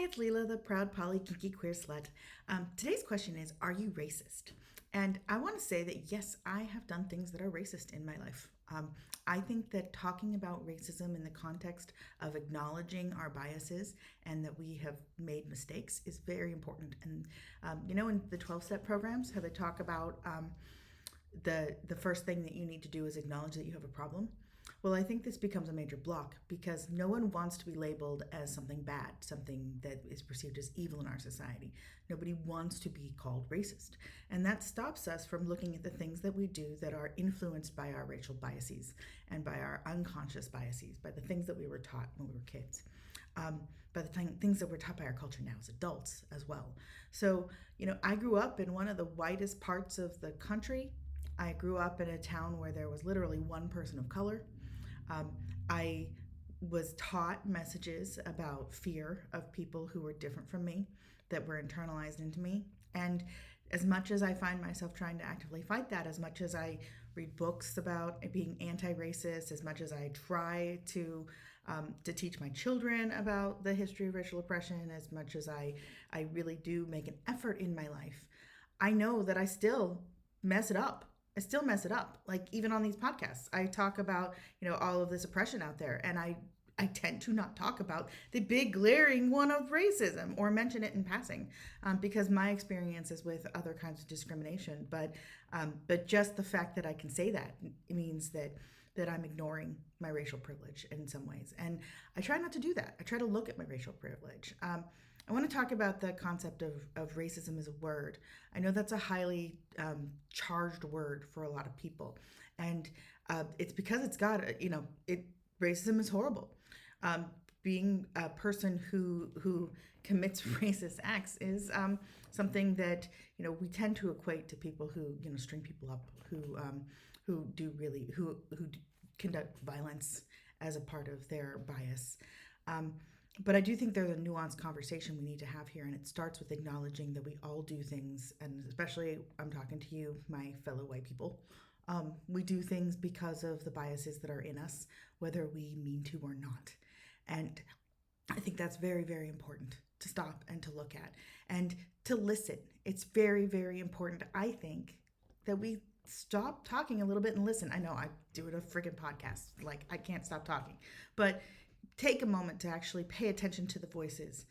it's Leela, the proud Poly Kinky Queer Slut. Today's question is, are you racist? And I want to say that yes, I have done things that are racist in my life. I think that talking about racism in the context of acknowledging our biases and that we have made mistakes is very important. And in the 12-step programs, how they talk about the first thing that you need to do is acknowledge that you have a problem. Well, I think this becomes a major block because no one wants to be labeled as something bad, something that is perceived as evil in our society. Nobody wants to be called racist. And that stops us from looking at the things that we do that are influenced by our racial biases and by our unconscious biases, by the things that we were taught when we were kids. By the things that we're taught by our culture now as adults as well. So, I grew up in one of the whitest parts of the country. I grew up in a town where there was literally one person of color. I was taught messages about fear of people who were different from me that were internalized into me. And as much as I find myself trying to actively fight that, as much as I read books about being anti-racist, as much as I try to teach my children about the history of racial oppression, as much as I really do make an effort in my life, I know that I still mess it up. I still mess it up. Like even on these podcasts, I talk about, all of this oppression out there. And I tend to not talk about the big glaring one of racism or mention it in passing because my experience is with other kinds of discrimination. But just the fact that I can say that means that I'm ignoring my racial privilege in some ways. And I try not to do that. I try to look at my racial privilege. I want to talk about the concept of racism as a word. I know that's a highly charged word for a lot of people. And it's because it's got, racism is horrible. Being a person who commits racist acts is something that, we tend to equate to people who, string people up, who conduct violence as a part of their bias. But I do think there's a nuanced conversation we need to have here, and it starts with acknowledging that we all do things, and especially I'm talking to you, my fellow white people. We do things because of the biases that are in us, whether we mean to or not. And I think that's very, very important to stop and to look at and to listen. It's very, very important, I think, that we stop talking a little bit and listen. I know I do it a friggin' podcast. Like, I can't stop talking. But take a moment to actually pay attention to the voices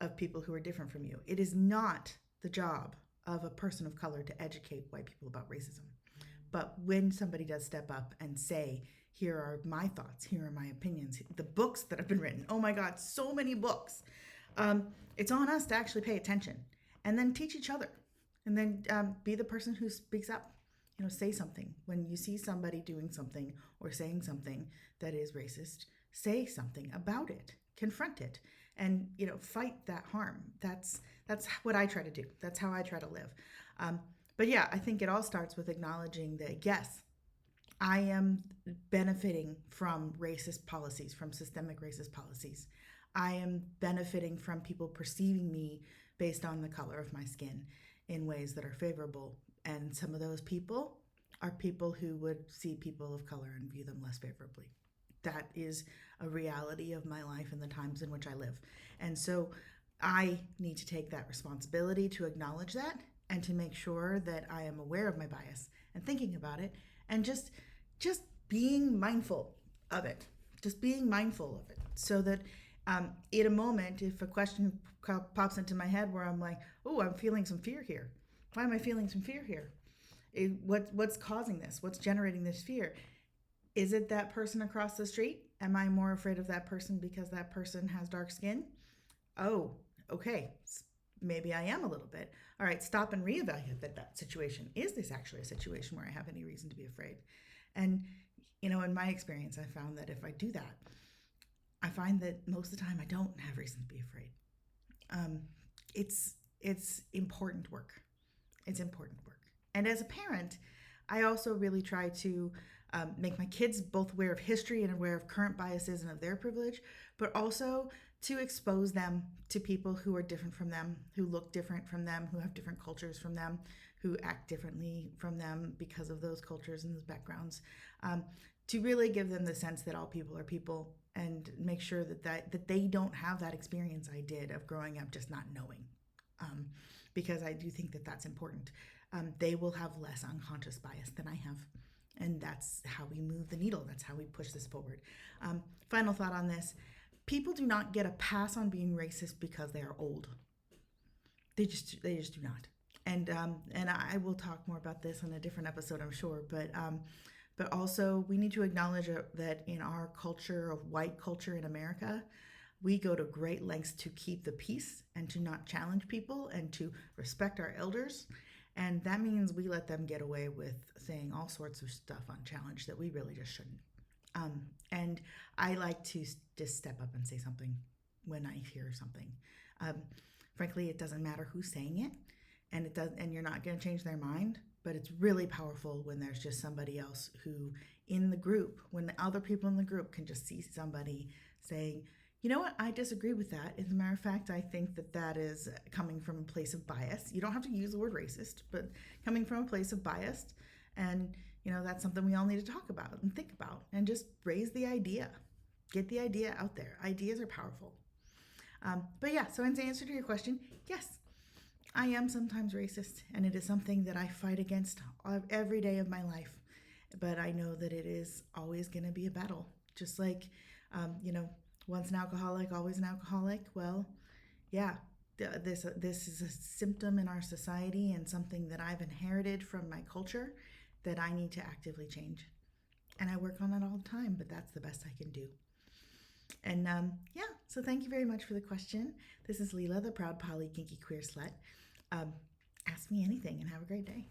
of people who are different from you. It is not the job of a person of color to educate white people about racism. But when somebody does step up and say, here are my thoughts, here are my opinions, the books that have been written, oh my God, so many books. It's on us to actually pay attention and then teach each other and then be the person who speaks up. Say something. When you see somebody doing something or saying something that is racist, say something about it, confront it, and fight that harm. That's what I try to do. That's how I try to live. But yeah, I think it all starts with acknowledging that yes, I am benefiting from racist policies, from systemic racist policies. I am benefiting from people perceiving me based on the color of my skin in ways that are favorable. And some of those people are people who would see people of color and view them less favorably. That is a reality of my life and the times in which I live. And so I need to take that responsibility to acknowledge that and to make sure that I am aware of my bias and thinking about it and just being mindful of it. Just being mindful of it so that in a moment, if a question pops into my head where I'm like, oh, I'm feeling some fear here. Why am I feeling some fear here? What's causing this? What's generating this fear? Is it that person across the street? Am I more afraid of that person because that person has dark skin? Oh, okay. Maybe I am a little bit. All right, stop and reevaluate that situation. Is this actually a situation where I have any reason to be afraid? And, in my experience, I found that if I do that, I find that most of the time I don't have reason to be afraid. It's important work. It's important work. And as a parent, I also really try to make my kids both aware of history and aware of current biases and of their privilege, but also to expose them to people who are different from them, who look different from them, who have different cultures from them, who act differently from them because of those cultures and those backgrounds. to really give them the sense that all people are people, and make sure that they don't have that experience I did of growing up just not knowing. Um, because I do think that that's important. They will have less unconscious bias than I have. And that's how we move the needle. That's how we push this forward. Final thought on this: people do not get a pass on being racist because they are old. They just do not. And I will talk more about this in a different episode, I'm sure. But also we need to acknowledge that in our culture of white culture in America, we go to great lengths to keep the peace and to not challenge people and to respect our elders. And that means we let them get away with saying all sorts of stuff unchallenged that we really just shouldn't. And I like to just step up and say something when I hear something. Um, Frankly, it doesn't matter who's saying it, and you're not going to change their mind. But it's really powerful when there's just somebody else who, in the group, when the other people in the group can just see somebody saying, you know what, I disagree with that. As a matter of fact, I think that that is coming from a place of bias. You don't have to use the word racist, but coming from a place of bias. And, that's something we all need to talk about and think about and just raise the idea. Get the idea out there. Ideas are powerful. But yeah, so in answer to your question, yes, I am sometimes racist, and it is something that I fight against every day of my life. But I know that it is always going to be a battle. Just like, once an alcoholic, always an alcoholic. Well, yeah, this is a symptom in our society and something that I've inherited from my culture that I need to actively change. And I work on it all the time, but that's the best I can do. And yeah, so thank you very much for the question. This is Leela, the proud Poly Kinky Queer Slut. Ask me anything and have a great day.